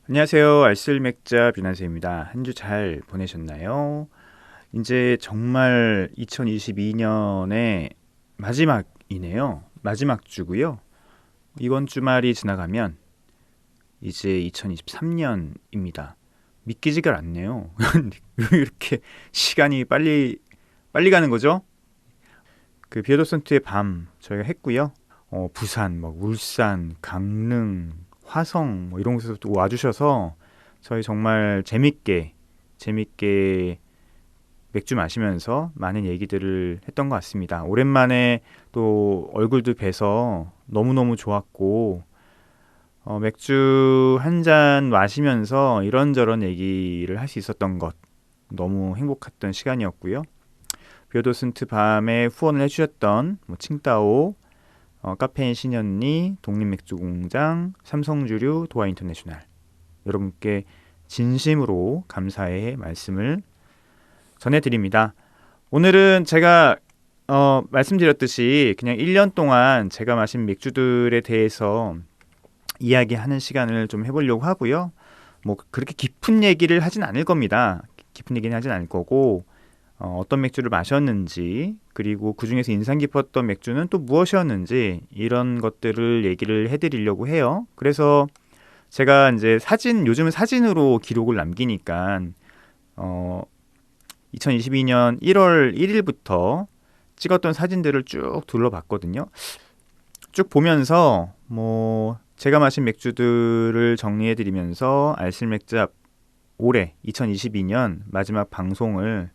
안녕하세요. 알쓸맥자 뷰난세입니다. 한 주 잘 보내셨나요? 이제 정말 2022년의 마지막이네요. 마지막 주고요. 이번 주말이 지나가면 이제 2023년입니다. 믿기지가 않네요. 왜 이렇게 시간이 빨리 가는 거죠? 그 비어도선트의 밤 저희가 했고요. 부산, 막 울산, 강릉, 화성 뭐 이런 곳에서 또 와주셔서 저희 정말 재밌게 맥주 마시면서 많은 얘기들을 했던 것 같습니다. 오랜만에 또 얼굴도 뵈서 너무너무 좋았고 맥주 한 잔 마시면서 이런저런 얘기를 할 수 있었던 것 너무 행복했던 시간이었고요. 비오도슨트 밤에 후원을 해주셨던 뭐 칭따오, 카페인 신현리, 독립맥주공장, 삼성주류, 도하인터내셔널 여러분께 진심으로 감사의 말씀을 전해드립니다. 오늘은 제가 말씀드렸듯이 그냥 1년 동안 제가 마신 맥주들에 대해서 이야기하는 시간을 좀 해보려고 하고요. 뭐 그렇게 깊은 얘기를 하진 않을 겁니다. 깊은 얘기는 하진 않을 거고 어떤 맥주를 마셨는지 그리고 그 중에서 인상 깊었던 맥주는 또 무엇이었는지 이런 것들을 얘기를 해드리려고 해요. 그래서 제가 이제 요즘은 사진으로 기록을 남기니까 2022년 1월 1일부터 찍었던 사진들을 쭉 둘러봤거든요. 쭉 보면서 뭐 제가 마신 맥주들을 정리해드리면서 알쓸맥자 올해 2022년 마지막 방송을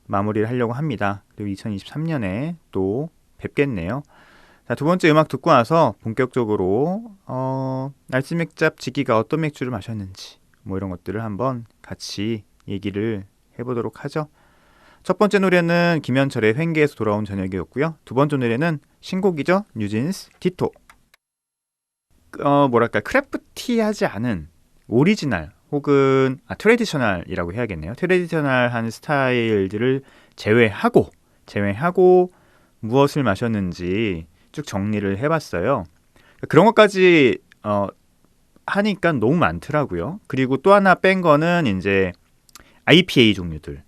마무리를 하려고 합니다. 그리고 2023년에 또 뵙겠네요. 자, 두 번째 음악 듣고 와서 본격적으로 알쓸맥잡 지기가 어떤 맥주를 마셨는지 뭐 이런 것들을 한번 같이 얘기를 해보도록 하죠. 첫 번째 노래는 김현철의 횡계에서 돌아온 저녁이었고요. 두 번째 노래는 신곡이죠. 뉴진스 디토. 뭐랄까 크래프티하지 않은 오리지널 혹은 트레디셔널이라고 해야겠네요. 트레디셔널한 스타일들을 제외하고 무엇을 마셨는지 쭉 정리를 해봤어요. 그런 것까지 하니까 너무 많더라고요. 그리고 또 하나 뺀 거는 이제 IPA 종류들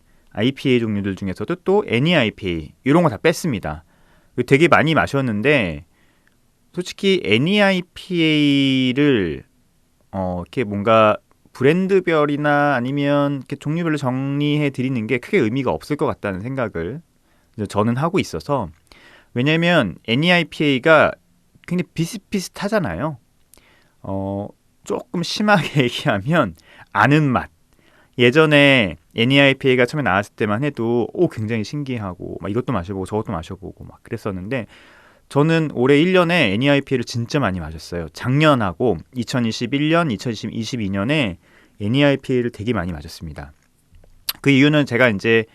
중에서도 또 NEIPA 이런 거 다 뺐습니다. 되게 많이 마셨는데 솔직히 NEIPA를 이렇게 뭔가 브랜드별이나 아니면 이렇게 종류별로 정리해 드리는 게 크게 의미가 없을 것 같다는 생각을 저는 하고 있어서 왜냐면 NEIPA가 굉장히 비슷비슷하잖아요. 조금 심하게 얘기하면 아는 맛. 예전에 NEIPA가 처음에 나왔을 때만 해도 굉장히 신기하고 막 이것도 마셔보고 저것도 마셔보고 막 그랬었는데 저는 올해 1년에 NEIPA를 진짜 많이 마셨어요. 작년하고 2021년, 2022년에 NEIPA를 되게 많이 마셨습니다. 그 이유는 제가 이제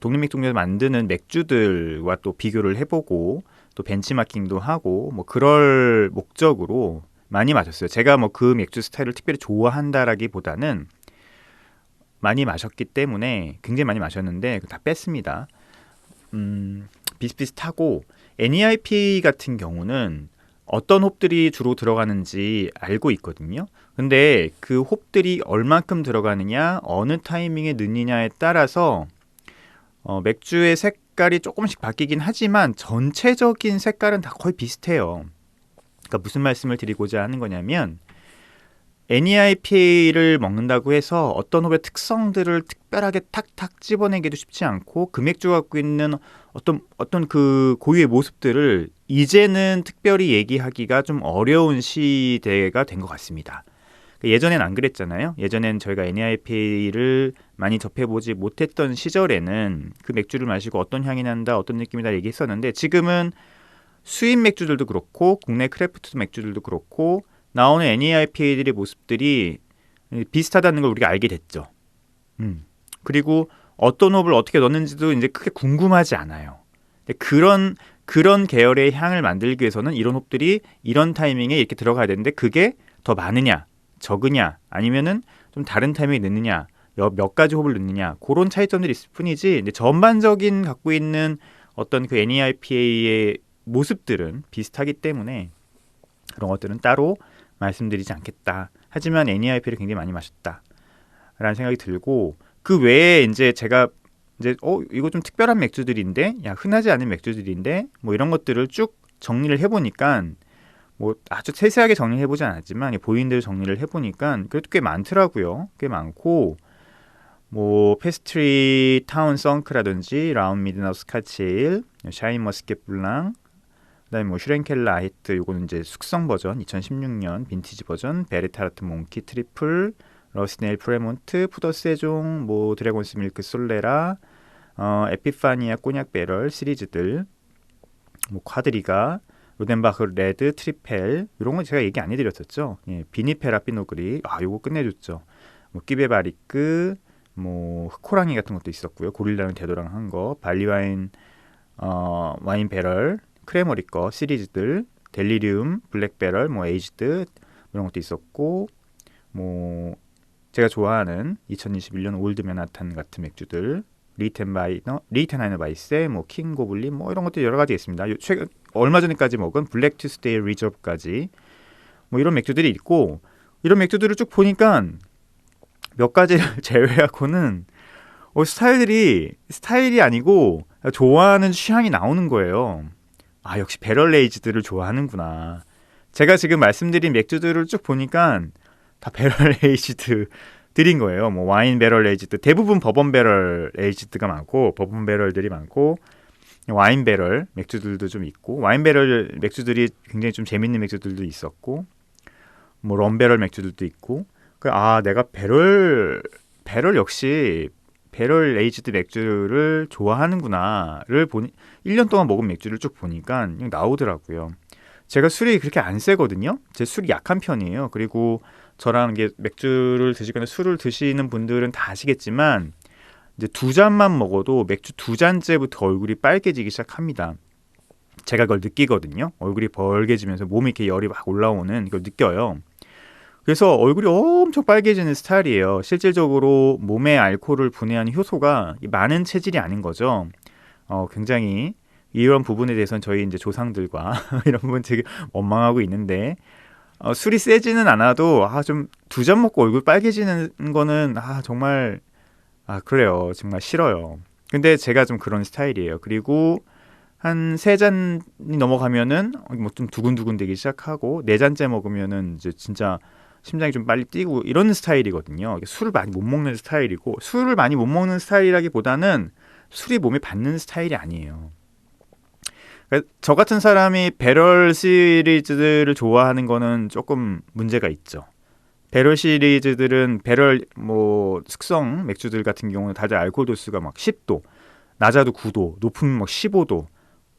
독립맥주에서 만드는 맥주들과 또 비교를 해보고 또 벤치마킹도 하고 뭐 그럴 목적으로 많이 마셨어요. 제가 뭐 그 맥주 스타일을 특별히 좋아한다라기보다는 많이 마셨기 때문에 굉장히 많이 마셨는데 다 뺐습니다. 비슷비슷하고 NEIP 같은 경우는 어떤 홉들이 주로 들어가는지 알고 있거든요. 근데 그 홉들이 얼만큼 들어가느냐, 어느 타이밍에 넣느냐에 따라서 맥주의 색깔이 조금씩 바뀌긴 하지만 전체적인 색깔은 다 거의 비슷해요. 그러니까 무슨 말씀을 드리고자 하는 거냐면 NEIPA를 먹는다고 해서 어떤 홉의 특성들을 특별하게 탁탁 집어내기도 쉽지 않고 그 맥주가 갖고 있는 어떤 그 고유의 모습들을 이제는 특별히 얘기하기가 좀 어려운 시대가 된 것 같습니다. 예전엔 안 그랬잖아요. 예전엔 저희가 NEIPA를 많이 접해보지 못했던 시절에는 그 맥주를 마시고 어떤 향이 난다, 어떤 느낌이다 얘기했었는데 지금은 수입 맥주들도 그렇고 국내 크래프트 맥주들도 그렇고 나오는 NEIPA들의 모습들이 비슷하다는 걸 우리가 알게 됐죠. 그리고 어떤 홉을 어떻게 넣는지도 이제 크게 궁금하지 않아요. 그런 계열의 향을 만들기 위해서는 이런 홉들이 이런 타이밍에 이렇게 들어가야 되는데 그게 더 많으냐, 적으냐, 아니면은 좀 다른 타이밍에 넣느냐, 몇 가지 홉을 넣느냐 그런 차이점들이 있을 뿐이지 근데 전반적인 갖고 있는 어떤 그 NEIPA의 모습들은 비슷하기 때문에 그런 것들은 따로 말씀드리지 않겠다. 하지만 NEIP를 굉장히 많이 마셨다라는 생각이 들고 그 외에 이제 제가 이제 이거 좀 특별한 맥주들인데 야 흔하지 않은 맥주들인데 뭐 이런 것들을 쭉 정리를 해보니까 뭐 아주 세세하게 정리를 해보지 않았지만 보이는 대로 정리를 해보니까 그래도 꽤 많더라고요. 꽤 많고 뭐 페스트리 타운 썬크라든지 라운 미드나우 스카치에일, 샤인 머스켓 블랑, 그다음에 뭐 슈렌켈라 아히트 요거는 이제 숙성 버전 2016년 빈티지 버전, 베르타르트 몽키 트리플, 러스네일 프레몬트, 푸더 세종, 뭐 드래곤스 밀크 솔레라, 에피파니아 꼬냑 배럴 시리즈들, 뭐 콰드리가, 로덴바흐 레드 트리펠 이런 건 제가 얘기 안 해드렸었죠. 예, 비니페라 피노그리 요거 끝내줬죠. 뭐 끼베바리크, 뭐 흑호랑이 같은 것도 있었고요. 고릴라는 되도랑 한 거, 발리와인 와인 배럴, 크레머리 거 시리즈들, 델리리움, 블랙 배럴, 뭐 에이지드 이런 것도 있었고, 뭐 제가 좋아하는 2021년 올드 맨하탄 같은 맥주들, 리텐하이너 바이세, 뭐 킹 고블린, 뭐 이런 것도 여러 가지 있습니다. 최근 얼마 전에까지 먹은 블랙 투스데이 리저브까지 뭐 이런 맥주들이 있고, 이런 맥주들을 쭉 보니까 몇 가지를 제외하고는 스타일이 아니고 좋아하는 취향이 나오는 거예요. 역시 배럴 에이지드를 좋아하는구나. 제가 지금 말씀드린 맥주들을 쭉 보니까 다 배럴 에이지드들인 거예요. 뭐 와인 배럴 에이지드, 대부분 버번 배럴 에이지드가 많고 버번 배럴들이 많고 와인 배럴 맥주들도 좀 있고 와인 배럴 맥주들이 굉장히 좀 재밌는 맥주들도 있었고 뭐 럼 배럴 맥주들도 있고 내가 배럴 역시 배럴 에이지드 맥주를 좋아하는구나를 1년 동안 먹은 맥주를 쭉 보니까 나오더라고요. 제가 술이 그렇게 안 세거든요. 제 술이 약한 편이에요. 그리고 저랑 이게 맥주를 드시거나 술을 드시는 분들은 다 아시겠지만 이제 2잔만 먹어도 맥주 2잔째부터 얼굴이 빨개지기 시작합니다. 제가 그걸 느끼거든요. 얼굴이 벌개지면서 몸에 이렇게 열이 막 올라오는 걸 느껴요. 그래서 얼굴이 엄청 빨개지는 스타일이에요. 실질적으로 몸에 알코올을 분해하는 효소가 많은 체질이 아닌 거죠. 굉장히 이런 부분에 대해서는 저희 이제 조상들과 이런 부분 되게 원망하고 있는데 술이 세지는 않아도 좀 2잔 먹고 얼굴 빨개지는 거는 정말 그래요. 정말 싫어요. 근데 제가 좀 그런 스타일이에요. 그리고 한 3잔이 넘어가면은 뭐 좀 두근두근 되기 시작하고 4잔째 먹으면은 이제 진짜 심장이 좀 빨리 뛰고 이런 스타일이거든요. 술을 많이 못 먹는 스타일이고 술을 많이 못 먹는 스타일이라기보다는 술이 몸에 받는 스타일이 아니에요. 저 같은 사람이 배럴 시리즈들을 좋아하는 거는 조금 문제가 있죠. 배럴 시리즈들은 배럴 뭐 숙성 맥주들 같은 경우는 다들 알코올 도수가 막 10도, 낮아도 9도, 높으면 막 15도.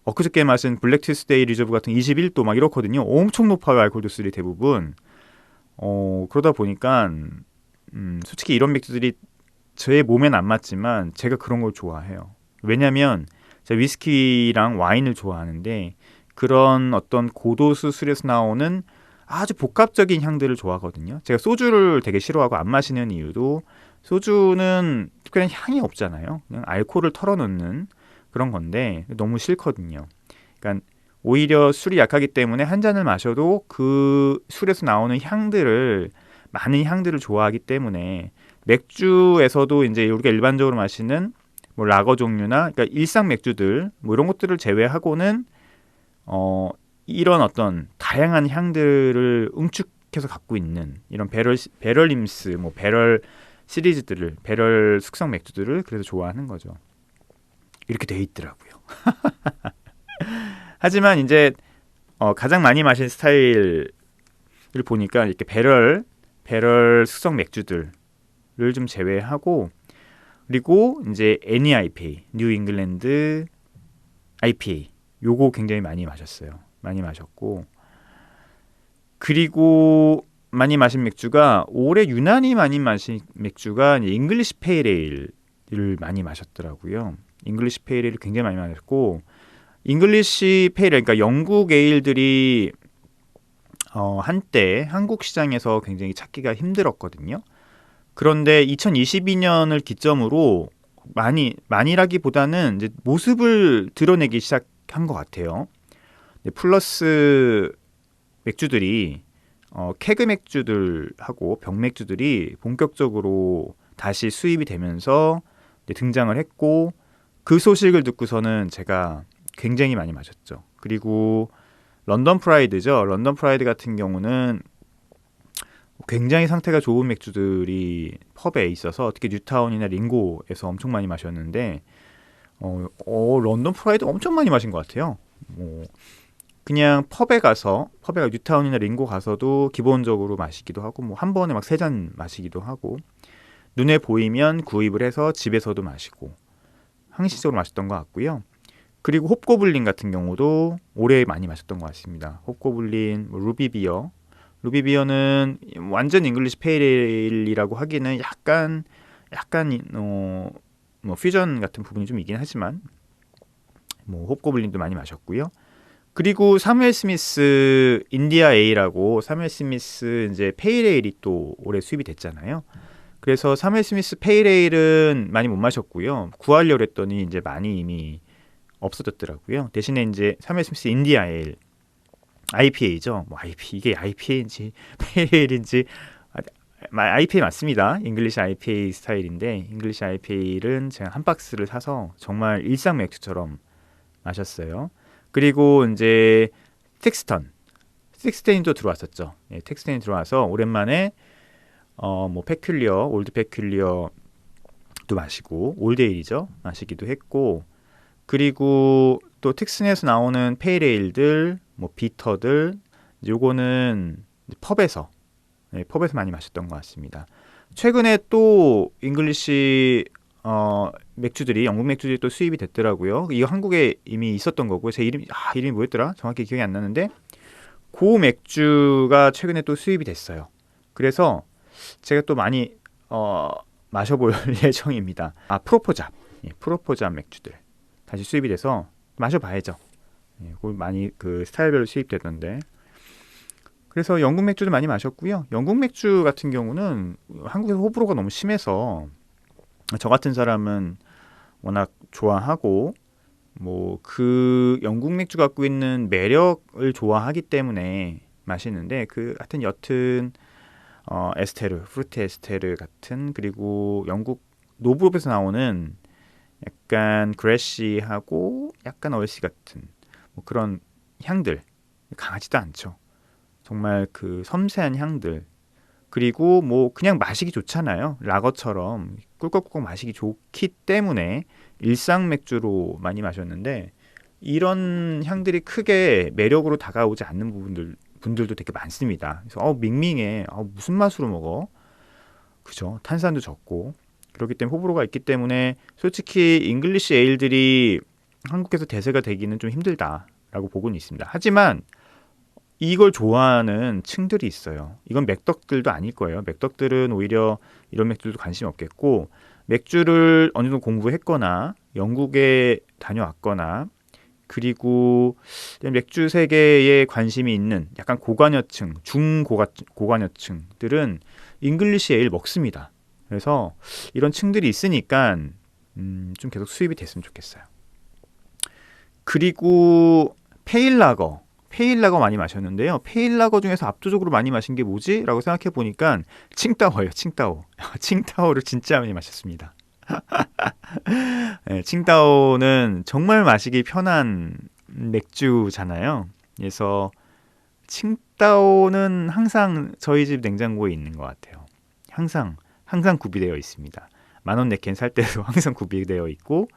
엊그저께 마신 블랙 투스데이 리저브 같은 21도 막 이렇거든요. 엄청 높아요, 알코올 도수들이 대부분. 그러다 보니까 솔직히 이런 맥주들이 제 몸엔 안 맞지만 제가 그런 걸 좋아해요. 왜냐면 제가 위스키랑 와인을 좋아하는데 그런 어떤 고도수 술에서 나오는 아주 복합적인 향들을 좋아하거든요. 제가 소주를 되게 싫어하고 안 마시는 이유도 소주는 특별한 향이 없잖아요. 그냥 알코올을 털어놓는 그런 건데 너무 싫거든요. 그러니까 오히려 술이 약하기 때문에 한 잔을 마셔도 그 술에서 나오는 많은 향들을 좋아하기 때문에 맥주에서도 이제 우리가 일반적으로 마시는 뭐 라거 종류나 그러니까 일상 맥주들 뭐 이런 것들을 제외하고는 이런 어떤 다양한 향들을 응축해서 갖고 있는 이런 배럴림스 뭐 배럴 시리즈들을 배럴 숙성 맥주들을 그래서 좋아하는 거죠. 이렇게 돼 있더라고요. 하지만 이제 가장 많이 마신 스타일을 보니까 이렇게 배럴 숙성 맥주들을 좀 제외하고 그리고 이제 NEIPA, 뉴 잉글랜드 IPA 요거 굉장히 많이 마셨어요. 많이 마셨고 그리고 많이 마신 맥주가 올해 유난히 많이 마신 맥주가 잉글리시 페일 에일을 많이 마셨더라고요. 잉글리시 페일 에일을 굉장히 많이 마셨고 잉글리시 페일 에일 그러니까 영국 에일들이 한때 한국 시장에서 굉장히 찾기가 힘들었거든요. 그런데 2022년을 기점으로 많이라기보다는 이제 모습을 드러내기 시작한 것 같아요. 플러스 맥주들이 케그 맥주들하고 병맥주들이 본격적으로 다시 수입이 되면서 이제 등장을 했고 그 소식을 듣고서는 제가 굉장히 많이 마셨죠. 그리고 런던 프라이드죠. 런던 프라이드 같은 경우는 굉장히 상태가 좋은 맥주들이 펍에 있어서 특히 뉴타운이나 링고에서 엄청 많이 마셨는데 런던 프라이드 엄청 많이 마신 것 같아요. 뭐 그냥 펍에 뉴타운이나 링고 가서도 기본적으로 마시기도 하고 뭐 한 번에 막 세 잔 마시기도 하고 눈에 보이면 구입을 해서 집에서도 마시고 항시적으로 마셨던 것 같고요. 그리고 홉고블린 같은 경우도 오래 많이 마셨던 것 같습니다. 홉고블린, 뭐 루비비어는 완전 잉글리시 페일에일이라고 하기는 약간 뭐 퓨전 같은 부분이 좀 있긴 하지만 뭐 홉고블린도 많이 마셨고요. 그리고 사무엘 스미스 인디아 에일하고 사무엘 스미스 이제 페일에일이 또 올해 수입이 됐잖아요. 그래서 사무엘 스미스 페일에일은 많이 못 마셨고요. 구하려고 했더니 이제 많이 이미 없어졌더라고요. 대신에 이제 사무엘 스미스 인디아 에일 IPA죠. 뭐 이게 IPA인지 페일에일인지 IPA 맞습니다. 잉글리시 IPA 스타일인데 잉글리시 IPA는 제가 한 박스를 사서 정말 일상 맥주처럼 마셨어요. 그리고 이제 텍스턴이 또 들어왔었죠. 예, 텍스턴이 들어와서 오랜만에 뭐 페큘리어, 올드 페큘리어도 마시고 올드에일이죠. 마시기도 했고 그리고 또 텍슨에서 나오는 페일에일들, 뭐 비터들 요거는 펍에서 많이 마셨던 것 같습니다. 최근에 또 잉글리시 맥주들이 영국 맥주들이 또 수입이 됐더라고요. 이거 한국에 이미 있었던 거고 제 이름이 뭐였더라? 정확히 기억이 안 나는데 그 맥주가 최근에 또 수입이 됐어요. 그래서 제가 또 많이 마셔볼 예정입니다. 프로포잡 맥주들 다시 수입이 돼서 마셔봐야죠. 그걸 많이 그 스타일별로 수입되던데. 그래서 영국 맥주도 많이 마셨고요. 영국 맥주 같은 경우는 한국에서 호불호가 너무 심해서 저 같은 사람은 워낙 좋아하고 뭐 그 영국 맥주 갖고 있는 매력을 좋아하기 때문에 마시는데 그 하여튼 여튼 프루트 에스테르 같은 그리고 영국 노브롭에서 나오는 약간 그래시하고 약간 얼씨 같은 뭐 그런 향들 강하지도 않죠. 정말 그 섬세한 향들 그리고 뭐 그냥 마시기 좋잖아요. 라거처럼 꿀꺽꿀꺽 마시기 좋기 때문에 일상 맥주로 많이 마셨는데 이런 향들이 크게 매력으로 다가오지 않는 분들도 되게 많습니다. 그래서 밍밍해. 무슨 맛으로 먹어? 그죠? 탄산도 적고 그렇기 때문에 호불호가 있기 때문에 솔직히 잉글리시 에일들이 한국에서 대세가 되기는 좀 힘들다라고 보고는 있습니다. 하지만 이걸 좋아하는 층들이 있어요. 이건 맥덕들도 아닐 거예요. 맥덕들은 오히려 이런 맥주들도 관심 없겠고 맥주를 어느 정도 공부했거나 영국에 다녀왔거나 그리고 맥주 세계에 관심이 있는 약간 고관여층, 중고관여층들은 잉글리시 에일 먹습니다. 그래서 이런 층들이 있으니까 좀 계속 수입이 됐으면 좋겠어요. 그리고 페일라거 많이 마셨는데요. 페일라거 중에서 압도적으로 많이 마신 게 뭐지? 라고 생각해 보니까 칭따오예요. 칭따오를 진짜 많이 마셨습니다. 네, 칭따오는 정말 마시기 편한 맥주잖아요. 그래서 칭따오는 항상 저희 집 냉장고에 있는 것 같아요. 항상 구비되어 있습니다. 10,000원 내캔 살 때도 항상 구비되어 있고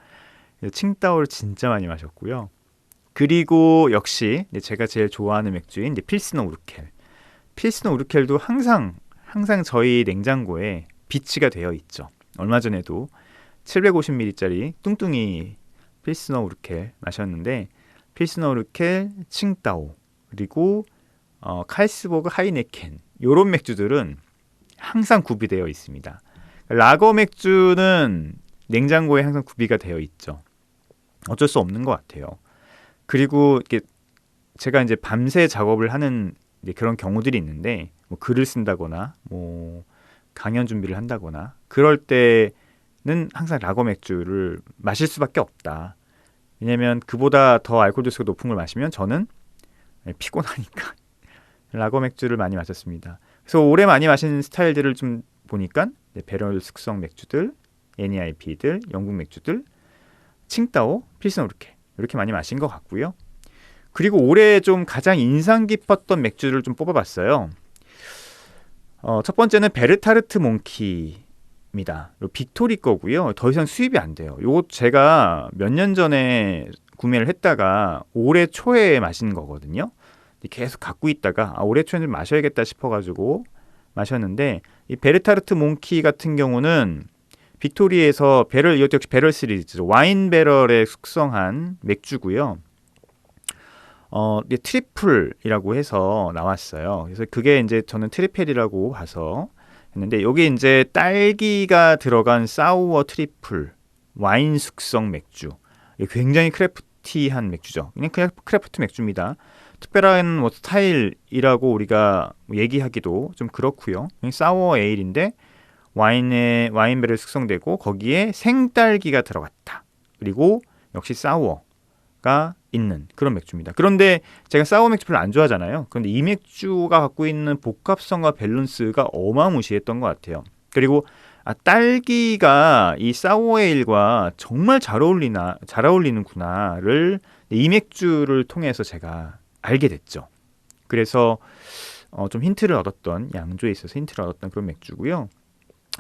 칭따오를 진짜 많이 마셨고요. 그리고 역시 제가 제일 좋아하는 맥주인 이제 필스너 우르켈도 항상 저희 냉장고에 비치가 되어 있죠. 얼마 전에도 750ml짜리 뚱뚱이 필스너 우르켈 마셨는데 필스너 우르켈, 칭따오 그리고 칼스버그 하이네켄 요런 맥주들은 항상 구비되어 있습니다. 라거 맥주는 냉장고에 항상 구비가 되어 있죠. 어쩔 수 없는 것 같아요. 그리고 이렇게 제가 이제 밤새 작업을 하는 그런 경우들이 있는데 뭐 글을 쓴다거나 뭐 강연 준비를 한다거나 그럴 때는 항상 라거 맥주를 마실 수밖에 없다. 왜냐면 그보다 더 알코올 도수가 높은 걸 마시면 저는 피곤하니까 라거 맥주를 많이 마셨습니다. 그래서 올해 많이 마신 스타일들을 좀 보니까 배럴 숙성 맥주들, NEIP들, 영국 맥주들, 칭따오, 필스너 이렇게 많이 마신 것 같고요. 그리고 올해 좀 가장 인상 깊었던 맥주를 좀 뽑아봤어요. 첫 번째는 베르타르트 몽키입니다. 빅토리 거고요. 더 이상 수입이 안 돼요. 요거 제가 몇 년 전에 구매를 했다가 올해 초에 마신 거거든요. 계속 갖고 있다가 올해 초에는 마셔야겠다 싶어가지고 마셨는데, 이 베르타르트 몽키 같은 경우는 빅토리에서 배럴, 이것도 역시 배럴 시리즈죠. 와인 배럴에 숙성한 맥주고요. 트리플이라고 해서 나왔어요. 그래서 그게 이제 저는 트리펠이라고 봐서 했는데, 여기 이제 딸기가 들어간 사우어 트리플 와인 숙성 맥주. 굉장히 크래프티한 맥주죠. 그냥 크래프트 맥주입니다. 특별한 뭐 스타일이라고 우리가 얘기하기도 좀 그렇고요. 사우어 에일인데 와인 배럴 숙성되고 거기에 생딸기가 들어갔다. 그리고 역시 사우어가 있는 그런 맥주입니다. 그런데 제가 사우어 맥주 별로 안 좋아하잖아요. 그런데 이 맥주가 갖고 있는 복합성과 밸런스가 어마무시했던 것 같아요. 그리고 딸기가 이 사우어 에일과 정말 잘 어울리는구나를 이 맥주를 통해서 제가 알게 됐죠. 그래서 좀 힌트를 얻었던, 양조에 있어서 힌트를 얻었던 그런 맥주고요.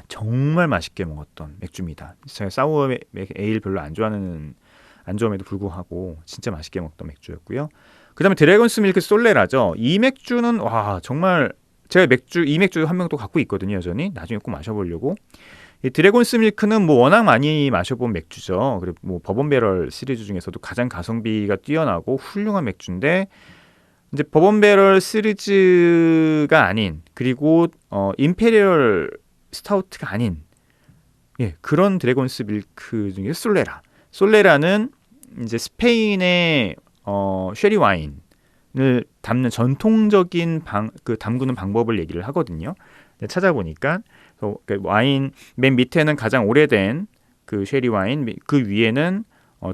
정말 맛있게 먹었던 맥주입니다. 제가 사우어 에일 별로 안 좋아함에도 불구하고 진짜 맛있게 먹던 맥주였고요. 그 다음에 드래곤스 밀크 솔레라죠. 이 맥주는 정말 제가 이 맥주 한 병도 갖고 있거든요. 여전히 나중에 꼭 마셔보려고. 이 드래곤스 밀크는 뭐 워낙 많이 마셔본 맥주죠. 그리고 뭐 버번 배럴 시리즈 중에서도 가장 가성비가 뛰어나고 훌륭한 맥주인데, 이제 버번 배럴 시리즈가 아닌, 그리고 임페리얼 스타우트가 아닌, 그런 드래곤스 밀크 중에 솔레라는 이제 스페인의 쉐리 와인을 담는 전통적인 담그는 방법을 얘기를 하거든요. 찾아보니까 와인 맨 밑에는 가장 오래된 그 쉐리 와인, 그 위에는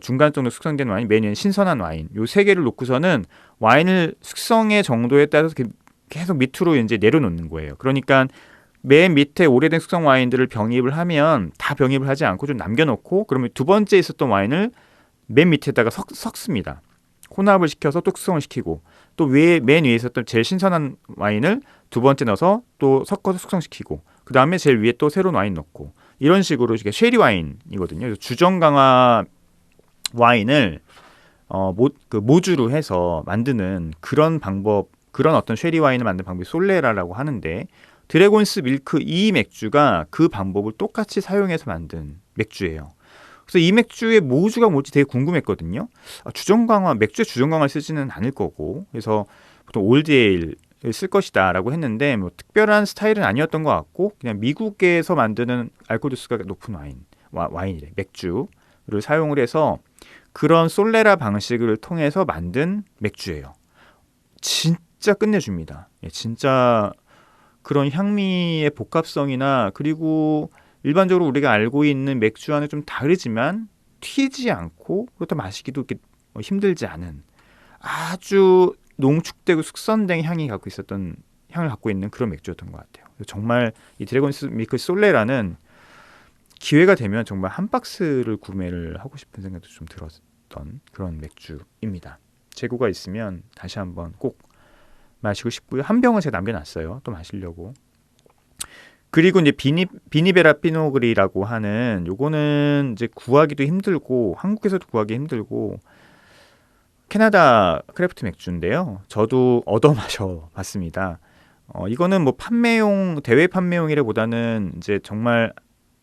중간 정도 숙성된 와인, 맨 위에는 신선한 와인. 요 세 개를 놓고서는 와인을 숙성의 정도에 따라서 계속 밑으로 이제 내려놓는 거예요. 그러니까 맨 밑에 오래된 숙성 와인들을 병입을 하면 다 병입을 하지 않고 좀 남겨놓고, 그러면 두 번째 있었던 와인을 맨 밑에다가 섞습니다. 혼합을 시켜서 또 숙성을 시키고, 또 맨 위에 있었던 제일 신선한 와인을 두 번째 넣어서 또 섞어서 숙성시키고, 그 다음에 제일 위에 또 새로운 와인 넣고, 이런 식으로 이게 쉐리 와인이거든요. 그래서 주정 강화 와인을 모주로 해서 만드는 그런 어떤 쉐리 와인을 만드는 방법이 솔레라라고 하는데, 드래곤스 밀크 이 맥주가 그 방법을 똑같이 사용해서 만든 맥주예요. 그래서 이 맥주의 모주가 뭔지 되게 궁금했거든요. 맥주에 주정 강화를 쓰지는 않을 거고, 그래서 보통 올드 에일을 쓸 것이다라고 했는데, 뭐 특별한 스타일은 아니었던 것 같고, 그냥 미국에서 만드는 알코올 도수가 높은 맥주를 사용을 해서 그런 솔레라 방식을 통해서 만든 맥주예요. 진짜 끝내줍니다. 진짜 그런 향미의 복합성이나, 그리고 일반적으로 우리가 알고 있는 맥주와는 좀 다르지만 튀지 않고, 그렇다 마시기도 이렇게 힘들지 않은 아주 농축되고 숙성된 향을 갖고 있는 그런 맥주였던 것 같아요. 정말 이 드래곤스 밀크 솔레라는 기회가 되면 정말 한 박스를 구매를 하고 싶은 생각도 좀 들었던 그런 맥주입니다. 재고가 있으면 다시 한번 꼭 마시고 싶고요. 한 병은 제가 남겨놨어요. 또 마시려고. 그리고 이제 비니베라 피노그리라고 하는, 요거는 이제 구하기도 힘들고 한국에서도 구하기 힘들고 캐나다 크래프트 맥주인데요. 저도 얻어 마셔봤습니다. 이거는 뭐 대외 판매용이라보다는 이제 정말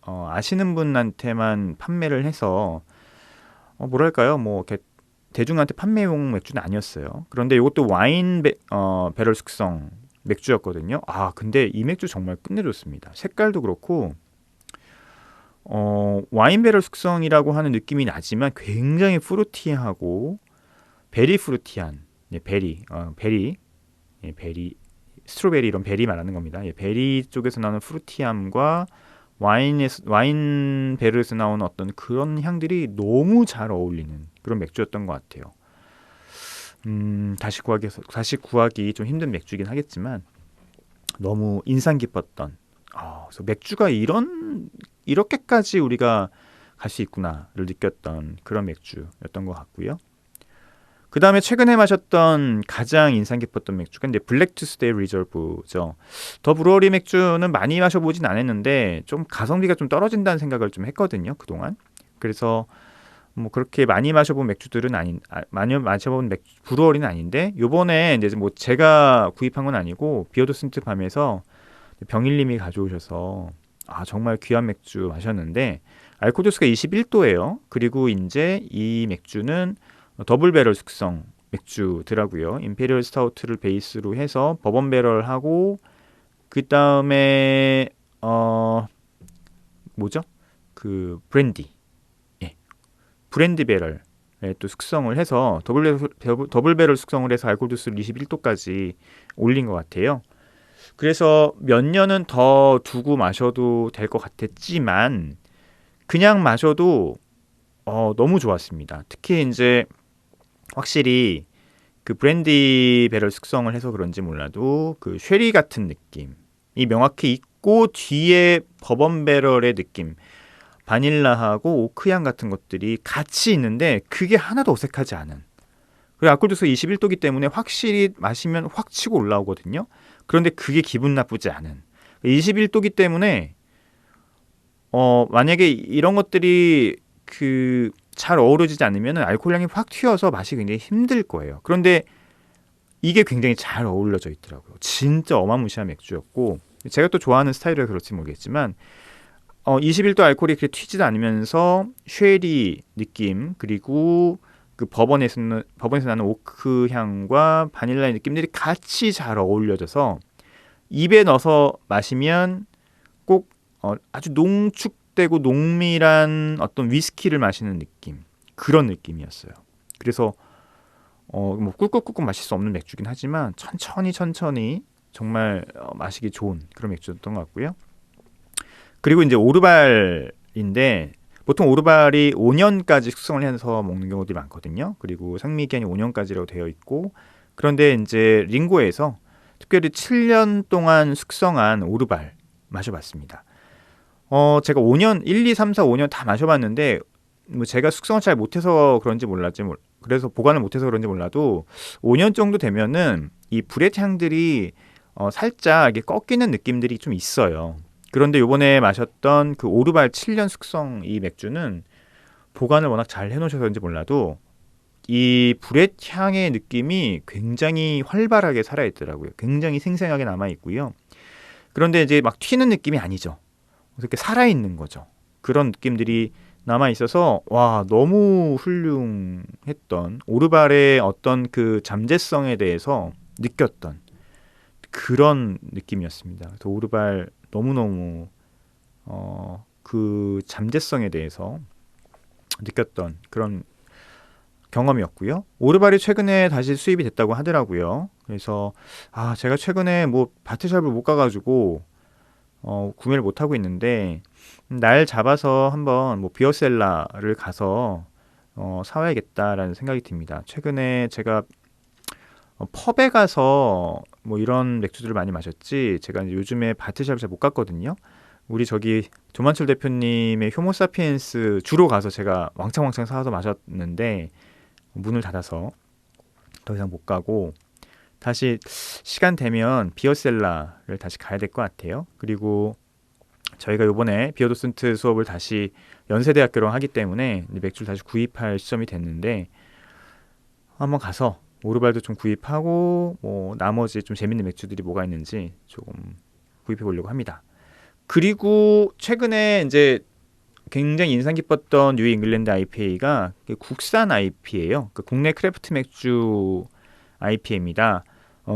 아시는 분한테만 판매를 해서 뭐랄까요, 뭐 이렇게 대중한테 판매용 맥주는 아니었어요. 그런데 이것도 와인 배럴 숙성 맥주였거든요. 근데 이 맥주 정말 끝내줬습니다. 색깔도 그렇고 와인 배럴 숙성이라고 하는 느낌이 나지만 굉장히 프루티하고 베리 프루티한, 베리, 스트로베리 이런 베리 말하는 겁니다. 베리 쪽에서 나오는 프루티함과 와인 배럴에서 나오는 어떤 그런 향들이 너무 잘 어울리는 그런 맥주였던 것 같아요. 다시 구하기 좀 힘든 맥주긴 하겠지만 너무 인상 깊었던 그래서 맥주가 이렇게까지 우리가 갈 수 있구나를 느꼈던 그런 맥주였던 것 같고요. 그 다음에 최근에 마셨던 가장 인상 깊었던 맥주가 이제 블랙 투스데이 리저브죠. 더 브루어리 맥주는 많이 마셔보진 않았는데 좀 가성비가 좀 떨어진다는 생각을 좀 했거든요, 그동안. 그래서 뭐 그렇게 많이 마셔본 맥주들은 많이 마셔본 브루어리는 아닌데 요번에 이제 뭐 제가 구입한 건 아니고 비어드 스인트 밤에서 병일님이 가져오셔서 정말 귀한 맥주 마셨는데 알코올 도수가 21도예요. 그리고 이제 이 맥주는 더블 배럴 숙성 맥주더라고요. 임페리얼 스타우트를 베이스로 해서 버번 배럴하고 그 다음에 뭐죠? 그 브랜디, 브랜디 배럴에 또 숙성을 해서 더블 배럴 숙성을 해서 알코올 도수를 21도까지 올린 것 같아요. 그래서 몇 년은 더 두고 마셔도 될 것 같았지만 그냥 마셔도 너무 좋았습니다. 특히 이제 확실히 그 브랜디 배럴 숙성을 해서 그런지 몰라도 그 쉐리 같은 느낌이 명확히 있고 뒤에 버번 배럴의 느낌, 바닐라하고 오크향 같은 것들이 같이 있는데 그게 하나도 어색하지 않은. 그리고 알코올 도수 21도기 때문에 확실히 마시면 확 치고 올라오거든요. 그런데 그게 기분 나쁘지 않은. 21도기 때문에 만약에 이런 것들이 잘 어우러지지 않으면 알코올 향이 확 튀어서 맛이 굉장히 힘들 거예요. 그런데 이게 굉장히 잘 어울려져 있더라고요. 진짜 어마무시한 맥주였고 제가 또 좋아하는 스타일이라 그럴지 모르겠지만 21도 알코올이 그렇게 튀지도 않으면서 쉐리 느낌 그리고 그 버번에서 나는 오크 향과 바닐라의 느낌들이 같이 잘 어울려져서 입에 넣어서 마시면 꼭 아주 농축되고 농밀한 어떤 위스키를 마시는 느낌, 그런 느낌이었어요. 그래서 뭐 꿀꺽꿀꺽 마실 수 없는 맥주긴 하지만 천천히 정말 마시기 좋은 그런 맥주였던 것 같고요. 그리고 이제 오르발인데 보통 오르발이 5년까지 숙성을 해서 먹는 경우들이 많거든요. 그리고 상미기한이 5년까지라고 되어 있고 그런데 이제 링고에서 특별히 7년 동안 숙성한 오르발 마셔봤습니다. 제가 5년, 1, 2, 3, 4, 5년 다 마셔봤는데 뭐 제가 숙성을 잘 못해서 그런지 몰랐지 그래서 보관을 못해서 그런지 몰라도 5년 정도 되면은 이 브렛 향들이 살짝 이게 꺾이는 느낌들이 좀 있어요. 그런데 요번에 마셨던 그 오르발 7년 숙성 이 맥주는 보관을 워낙 잘 해놓으셔서 그런지 몰라도 이 브렛 향의 느낌이 굉장히 활발하게 살아있더라고요. 굉장히 생생하게 남아있고요. 그런데 이제 막 튀는 느낌이 아니죠. 이렇게 살아있는 거죠. 그런 느낌들이 남아있어서 와 너무 훌륭했던 오르발의 어떤 그 잠재성에 대해서 느꼈던 그런 느낌이었습니다. 그래서 오르발 너무너무 그 잠재성에 대해서 느꼈던 그런 경험이었고요. 오르발이 최근에 다시 수입이 됐다고 하더라고요. 그래서 제가 최근에 뭐 바트샵을 못 가가지고 구매를 못 하고 있는데 날 잡아서 한번 뭐 비어셀라를 가서 사와야겠다라는 생각이 듭니다. 최근에 제가 펍에 가서 뭐 이런 맥주들을 많이 마셨지 제가 이제 요즘에 바트샵을 잘 못 갔거든요. 우리 저기 조만철 대표님의 효모사피엔스 주로 가서 제가 왕창 사와서 마셨는데 문을 닫아서 더 이상 못 가고 다시 시간 되면 비어셀라를 다시 가야 될 것 같아요. 그리고 저희가 요번에 비어드 스인트 수업을 다시 연세대학교로 하기 때문에 맥주를 다시 구입할 시점이 됐는데 한번 가서 오르발도 좀 구입하고 뭐 나머지 좀 재밌는 맥주들이 뭐가 있는지 조금 구입해 보려고 합니다. 그리고 최근에 이제 굉장히 인상 깊었던 뉴 잉글랜드 IPA가 국산 IPA예요. 국내 크래프트 맥주 IPA입니다.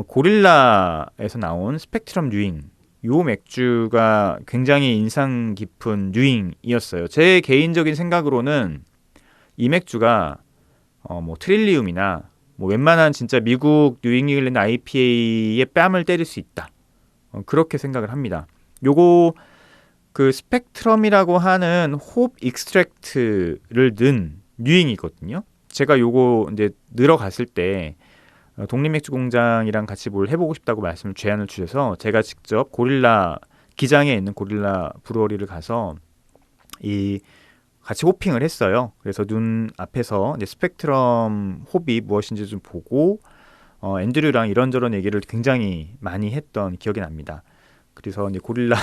고릴라에서 나온 스펙트럼 뉴잉 요 맥주가 굉장히 인상 깊은 뉴잉이었어요. 제 개인적인 생각으로는 이 맥주가 뭐 트릴리움이나 뭐 웬만한 진짜 미국 뉴잉글랜드 IPA의 뺨을 때릴 수 있다. 그렇게 생각을 합니다. 요거 그 스펙트럼이라고 하는 홉 익스트랙트를 넣은 뉴잉이거든요. 제가 요거 이제 늘어갔을 때 독립맥주공장이랑 같이 뭘 해보고 싶다고 제안을 주셔서 제가 직접 고릴라 기장에 있는 고릴라 브루어리를 가서 같이 호핑을 했어요. 그래서 눈 앞에서 이제 스펙트럼 홉이 무엇인지 좀 보고 앤드류랑 이런저런 얘기를 굉장히 많이 했던 기억이 납니다. 그래서 이제 고릴라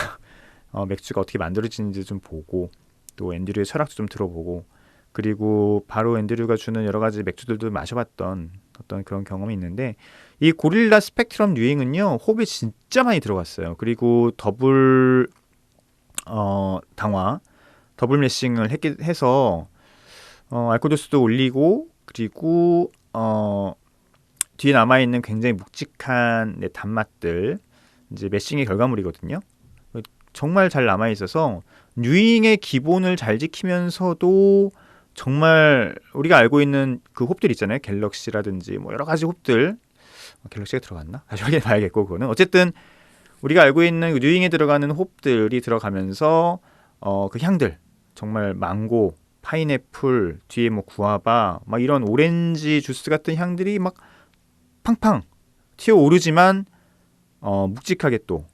맥주가 어떻게 만들어지는지 좀 보고 또 앤드류의 철학도 좀 들어보고 그리고 바로 앤드류가 주는 여러 가지 맥주들도 마셔봤던 어떤 그런 경험이 있는데 이 고릴라 스펙트럼 뉴잉은요 홉이 진짜 많이 들어갔어요. 그리고 당화 더블 매싱을 해서 알코올 도수도 올리고 그리고 뒤에 남아있는 굉장히 묵직한 단맛들 이제 매싱의 결과물이거든요. 정말 잘 남아있어서 뉴잉의 기본을 잘 지키면서도 정말 우리가 알고 있는 그 홉들 있잖아요. 갤럭시라든지 뭐 여러 가지 홉들 갤럭시가 들어갔나? 다시 확인해 봐야겠고 그거는 어쨌든 우리가 알고 있는 뉴잉에 들어가는 홉들이 들어가면서 그 향들 정말 망고, 파인애플, 뒤에 뭐 구아바 막 이런 오렌지 주스 같은 향들이 막 팡팡 튀어오르지만 묵직하게 또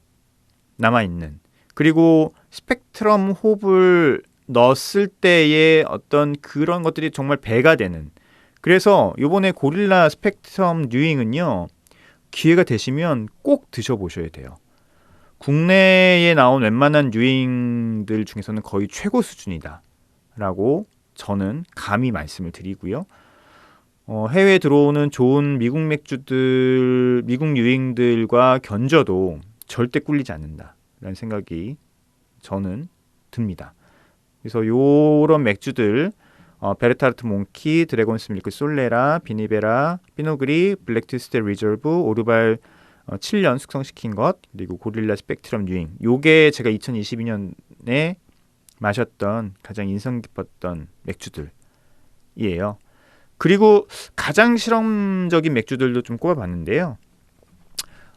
남아있는 그리고 스펙트럼 홉을 넣었을 때의 어떤 그런 것들이 정말 배가 되는 그래서 요번에 고릴라 스펙트럼 뉴잉은요 기회가 되시면 꼭 드셔보셔야 돼요. 국내에 나온 웬만한 뉴잉들 중에서는 거의 최고 수준이다 라고 저는 감히 말씀을 드리고요. 해외에 들어오는 좋은 미국 맥주들, 미국 뉴잉들과 견져도 절대 꿀리지 않는다라는 생각이 저는 듭니다. 그래서 요런 맥주들 베르타르트 몽키, 드래곤스 밀크 솔레라, 비니베라, 피노그리, 블랙 트위스트 리저브, 오르발 7년 숙성시킨 것 그리고 고릴라 스펙트럼 뉴잉 요게 제가 2022년에 마셨던 가장 인상 깊었던 맥주들이에요. 그리고 가장 실험적인 맥주들도 좀 꼽아봤는데요.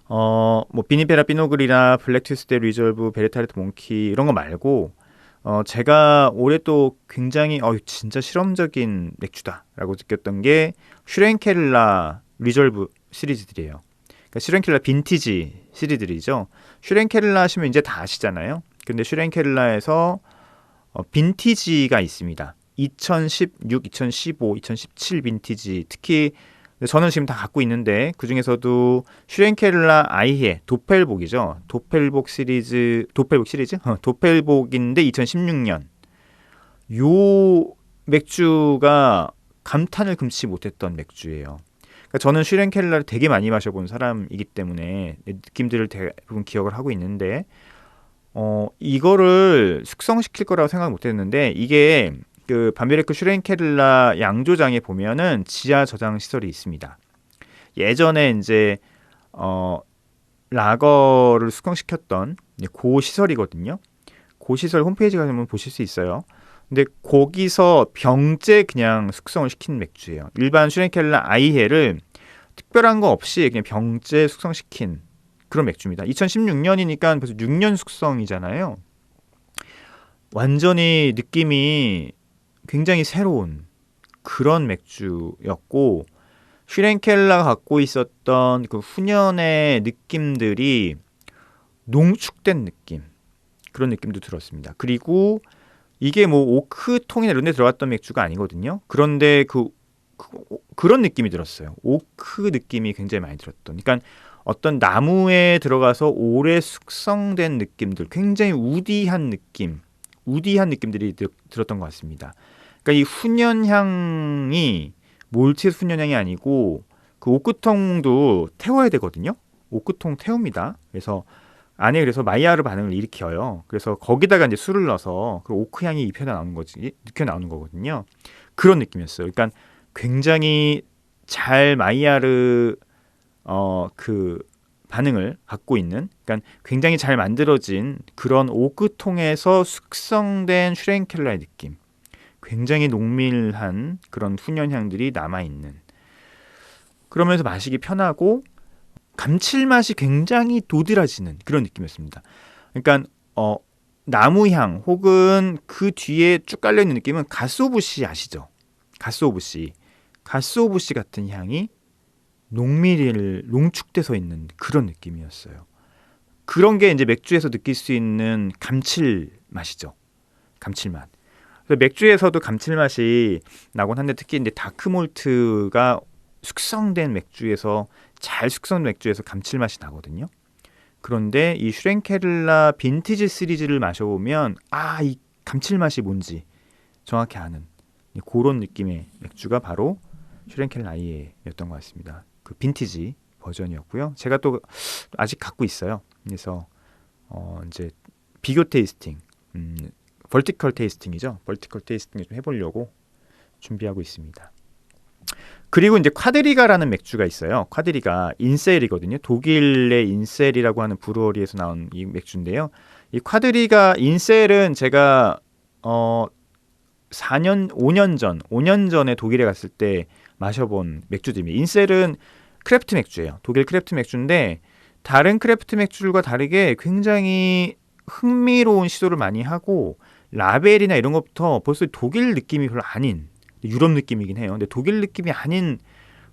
뭐 비니베라 피노그리나 블랙 트위스트 리저브, 베르타르트 몽키 이런 거 말고 제가 올해 또 굉장히 진짜 실험적인 맥주다라고 느꼈던 게 슈렌켈라 리저브 시리즈들이에요. 그러니까 슈렌켈라 빈티지 시리즈들이죠. 슈렌켈라 하시면 이제 다 아시잖아요. 근데 슈렌켈라에서 빈티지가 있습니다. 2016, 2015, 2017 빈티지 특히 저는 지금 다 갖고 있는데 그 중에서도 슈렌켈라 아이헤 도펠복이죠. 도펠복 시리즈 도펠복인데 2016년 요 맥주가 감탄을 금치 못했던 맥주예요. 그러니까 저는 슈렌켈라를 되게 많이 마셔본 사람이기 때문에 느낌들을 대부분 기억을 하고 있는데 이거를 숙성시킬 거라고 생각 못했는데 이게 그 밤베르크 슈렌켈라 양조장에 보면은 지하 저장 시설이 있습니다. 예전에 이제 라거를 숙성시켰던 그 시설이거든요. 그 시설 홈페이지 가면 보실 수 있어요. 근데 거기서 병째 그냥 숙성을 시킨 맥주예요. 일반 슈렌켈라 아이헤를 특별한 거 없이 그냥 병째 숙성시킨 그런 맥주입니다. 2016년이니까 벌써 6년 숙성이잖아요. 완전히 느낌이 굉장히 새로운 그런 맥주였고 슈렌켈라가 갖고 있었던 그 훈연의 느낌들이 농축된 느낌 그런 느낌도 들었습니다. 그리고 이게 뭐 오크통이나 이런 데 들어갔던 맥주가 아니거든요. 그런데 그런 느낌이 들었어요. 오크 느낌이 굉장히 많이 들었던. 그러니까 어떤 나무에 들어가서 오래 숙성된 느낌들, 굉장히 우디한 느낌들이 들었던 것 같습니다. 그러니까 이 훈연향이 몰티스 훈연향이 아니고 그 오크통도 태워야 되거든요. 오크통 태웁니다. 그래서 안에 그래서 마이야르 반응을 일으켜요. 그래서 거기다가 이제 술을 넣어서 그 오크 향이 입혀 나오는 거거든요. 그런 느낌이었어요. 그러니까 굉장히 잘 마이야르 그 반응을 갖고 있는, 그러니까 굉장히 잘 만들어진 그런 오크통에서 숙성된 슈렌켈라의 느낌, 굉장히 농밀한 그런 훈연향들이 남아있는, 그러면서 마시기 편하고 감칠맛이 굉장히 도드라지는 그런 느낌이었습니다. 그러니까 나무향 혹은 그 뒤에 쭉 깔려있는 느낌은 가스오부시 아시죠? 가스오부시 같은 향이 농축돼서 있는 그런 느낌이었어요. 그런 게 이제 맥주에서 느낄 수 있는 감칠맛이죠. 감칠맛. 그래서 맥주에서도 감칠맛이 나곤 한데 특히 이제 다크몰트가 숙성된 맥주에서 잘 숙성된 맥주에서 감칠맛이 나거든요. 그런데 이 슈랭케를라 빈티지 시리즈를 마셔보면 이 감칠맛이 뭔지 정확히 아는 그런 느낌의 맥주가 바로 슈랭켈 아이에였던 것 같습니다. 그 빈티지 버전이었고요. 제가 또 아직 갖고 있어요. 그래서 이제 비교 테이스팅, 벌티컬 테이스팅이죠. 벌티컬 테이스팅을 좀 해보려고 준비하고 있습니다. 그리고 이제 콰드리가라는 맥주가 있어요. 콰드리가 인셀이거든요. 독일의 인셀이라고 하는 브루어리에서 나온 이 맥주인데요. 이 콰드리가 인셀은 제가 5년 전에 독일에 갔을 때 마셔본 맥주들입니다. 인셀은 크래프트 맥주예요. 독일 크래프트 맥주인데 다른 크래프트 맥주들과 다르게 굉장히 흥미로운 시도를 많이 하고 라벨이나 이런 것부터 벌써 독일 느낌이 별로 아닌 유럽 느낌이긴 해요. 근데 독일 느낌이 아닌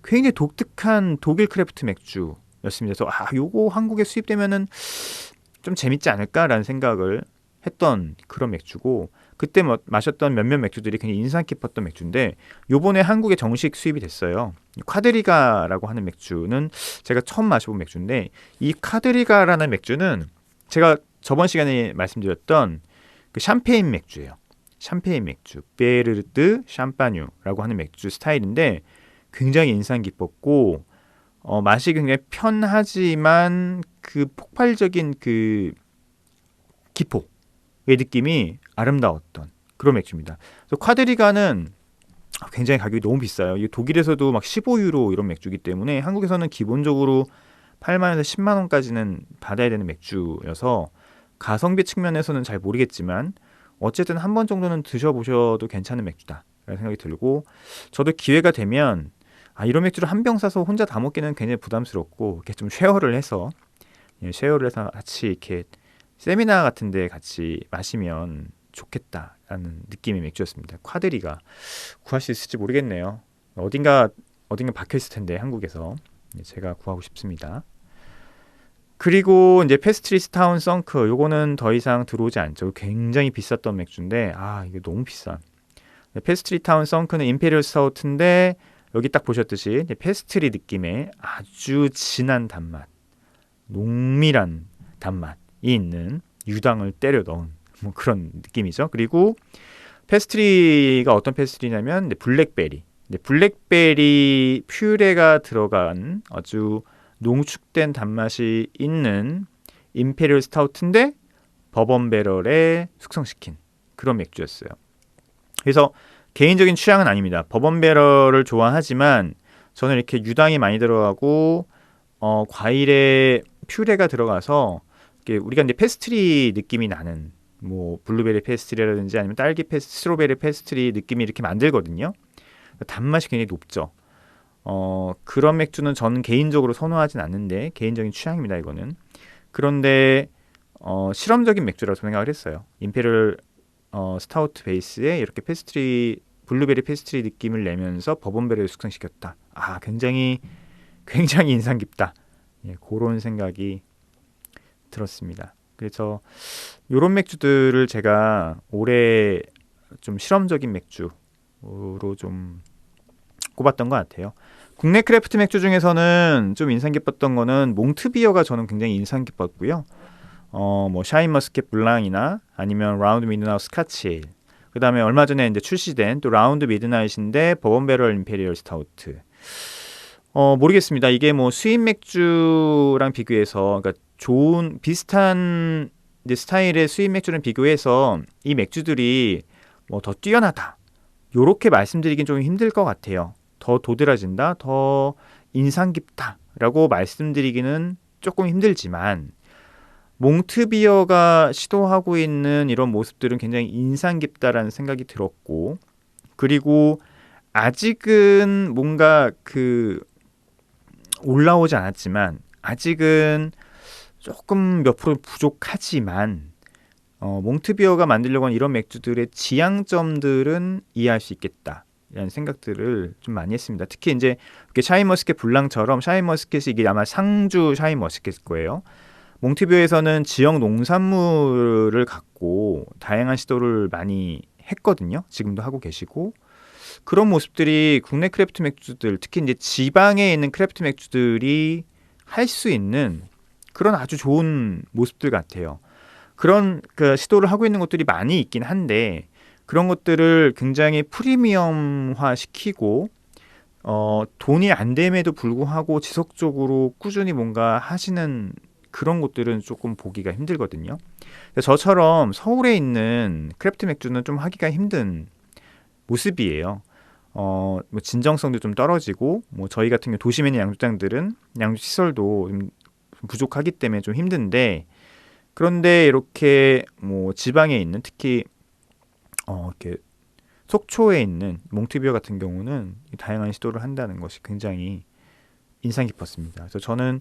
굉장히 독특한 독일 크래프트 맥주였습니다. 그래서 요거 한국에 수입되면은 좀 재밌지 않을까라는 생각을 했던 그런 맥주고 그때 마셨던 몇몇 맥주들이 굉장히 인상 깊었던 맥주인데 요번에 한국에 정식 수입이 됐어요. 콰드리가라고 하는 맥주는 제가 처음 마셔본 맥주인데 이 콰드리가라는 맥주는 제가 저번 시간에 말씀드렸던 그 샴페인 맥주예요. 샴페인 맥주, 베르드 샴파뉴라고 하는 맥주 스타일인데 굉장히 인상 깊었고 맛이 굉장히 편하지만 그 폭발적인 그 기포의 느낌이 아름다웠던 그런 맥주입니다. 그래서 콰드리가는 굉장히 가격이 너무 비싸요. 이게 독일에서도 막 15유로 이런 맥주이기 때문에 한국에서는 기본적으로 8만원에서 10만원까지는 받아야 되는 맥주여서 가성비 측면에서는 잘 모르겠지만 어쨌든 한 번 정도는 드셔보셔도 괜찮은 맥주다 라는 생각이 들고 저도 기회가 되면 이런 맥주를 한 병 사서 혼자 다 먹기는 굉장히 부담스럽고 이렇게 좀 쉐어를 해서 같이 이렇게 세미나 같은 데 같이 마시면 좋겠다라는 느낌의 맥주였습니다. 콰드리가 구할 수 있을지 모르겠네요. 어딘가 박혀 있을 텐데 한국에서 제가 구하고 싶습니다. 그리고 이제 페스트리스 타운 썬크 요거는 더 이상 들어오지 않죠. 굉장히 비쌌던 맥주인데 이게 너무 비싸. 페스트리 타운 썬크는 임페리얼 스타우트인데 여기 딱 보셨듯이 페스트리 느낌의 아주 진한 단맛, 농밀한 단맛이 있는 유당을 때려 넣은 그런 느낌이죠. 그리고 페스트리가 어떤 페스트리냐면 블랙베리, 블랙베리 퓨레가 들어간 아주 농축된 단맛이 있는 임페리얼 스타우트인데 버번 배럴에 숙성시킨 그런 맥주였어요. 그래서 개인적인 취향은 아닙니다. 버번 배럴을 좋아하지만 저는 이렇게 유당이 많이 들어가고 과일에 퓨레가 들어가서 우리가 이제 페스트리 느낌이 나는 블루베리 페스트리라든지 아니면 딸기 스트로베리 페스트리 느낌이 이렇게 만들거든요. 단맛이 굉장히 높죠. 그런 맥주는 저는 개인적으로 선호하진 않는데 개인적인 취향입니다. 이거는. 그런데 실험적인 맥주라고 생각을 했어요. 임페리얼 스타우트 베이스에 이렇게 블루베리 페스트리 느낌을 내면서 버번베리를 숙성시켰다. 굉장히 인상 깊다. 그런 생각이 들었습니다. 그래서 이런 맥주들을 제가 올해 좀 실험적인 맥주로 좀 꼽았던 것 같아요. 국내 크래프트 맥주 중에서는 좀 인상 깊었던 거는 몽트비어가 저는 굉장히 인상 깊었고요. 샤인머스켓 블랑이나 아니면 라운드 미드나잇 스카치 에일. 그 다음에 얼마 전에 이제 출시된 또 라운드 미드나잇인데 버번 배럴 임페리얼 스타우트. 모르겠습니다. 이게 수입 맥주랑 비교해서 그러니까 좋은 비슷한 이제 스타일의 수입 맥주랑 비교해서 이 맥주들이 더 뛰어나다. 요렇게 말씀드리긴 좀 힘들 것 같아요. 더 도드라진다, 더 인상 깊다라고 말씀드리기는 조금 힘들지만 몽트비어가 시도하고 있는 이런 모습들은 굉장히 인상 깊다라는 생각이 들었고 그리고 아직은 뭔가 올라오지 않았지만 아직은 조금 몇 프로 부족하지만 몽트비어가 만들려고 하는 이런 맥주들의 지향점들은 이해할 수 있겠다. 라는 생각들을 좀 많이 했습니다. 특히 이제 이렇게 샤인머스켓 블랑처럼 샤인머스켓이 이게 아마 상주 샤인머스켓일 거예요. 몽티뷰에서는 지역 농산물을 갖고 다양한 시도를 많이 했거든요. 지금도 하고 계시고 그런 모습들이 국내 크래프트 맥주들, 특히 이제 지방에 있는 크래프트 맥주들이 할 수 있는 그런 아주 좋은 모습들 같아요. 그런 그 시도를 하고 있는 것들이 많이 있긴 한데 그런 것들을 굉장히 프리미엄화 시키고 돈이 안 됨에도 불구하고 지속적으로 꾸준히 뭔가 하시는 그런 곳들은 조금 보기가 힘들거든요. 저처럼 서울에 있는 크래프트 맥주는 좀 하기가 힘든 모습이에요. 뭐 진정성도 좀 떨어지고, 뭐 저희 같은 경우 도심에 있는 양조장들은 양조 시설도 좀 부족하기 때문에 좀 힘든데, 그런데 이렇게 뭐 지방에 있는 특히 이렇게 속초에 있는 몽티비어 같은 경우는 다양한 시도를 한다는 것이 굉장히 인상 깊었습니다. 그래서 저는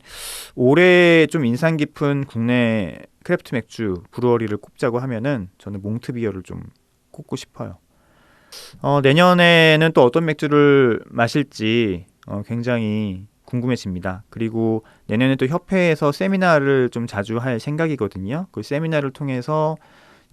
올해 좀 인상 깊은 국내 크래프트 맥주 브루어리를 꼽자고 하면은 저는 몽트비어를 좀 꼽고 싶어요. 내년에는 또 어떤 맥주를 마실지 굉장히 궁금해집니다. 그리고 내년에 또 협회에서 세미나를 좀 자주 할 생각이거든요. 그 세미나를 통해서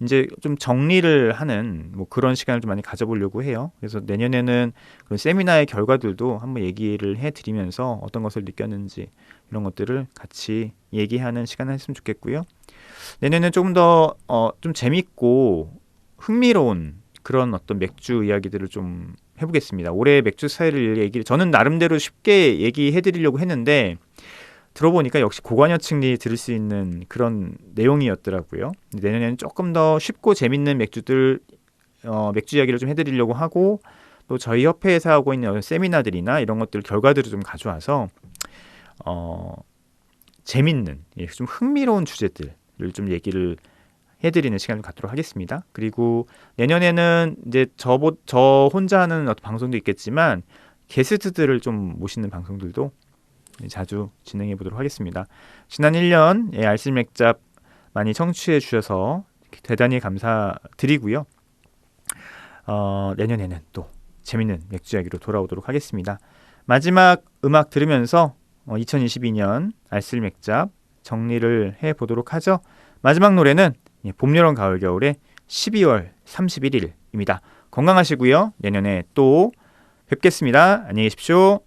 이제 좀 정리를 하는 뭐 그런 시간을 좀 많이 가져보려고 해요. 그래서 내년에는 그런 세미나의 결과들도 한번 얘기를 해드리면서 어떤 것을 느꼈는지 이런 것들을 같이 얘기하는 시간을 했으면 좋겠고요. 내년에는 조금 더 좀 재밌고 흥미로운 그런 어떤 맥주 이야기들을 좀 해보겠습니다. 올해 맥주 스타일을 얘기를 저는 나름대로 쉽게 얘기해드리려고 했는데 들어보니까 역시 고관여층이 들을 수 있는 그런 내용이었더라고요. 내년에는 조금 더 쉽고 재밌는 맥주들 맥주 이야기를 좀 해드리려고 하고 또 저희 협회에서 하고 있는 세미나들이나 이런 것들 결과들을 좀 가져와서 재밌는 좀 흥미로운 주제들을 좀 얘기를 해드리는 시간을 갖도록 하겠습니다. 그리고 내년에는 이제 저 혼자 하는 어떤 방송도 있겠지만 게스트들을 좀 모시는 방송들도 자주 진행해 보도록 하겠습니다. 지난 1년 알쓸맥잡 많이 청취해 주셔서 대단히 감사드리고요. 내년에는 또 재밌는 맥주 이야기로 돌아오도록 하겠습니다. 마지막 음악 들으면서 2022년 알쓸맥잡 정리를 해보도록 하죠. 마지막 노래는 봄, 여름, 가을, 겨울의 12월 31일입니다. 건강하시고요. 내년에 또 뵙겠습니다. 안녕히 계십시오.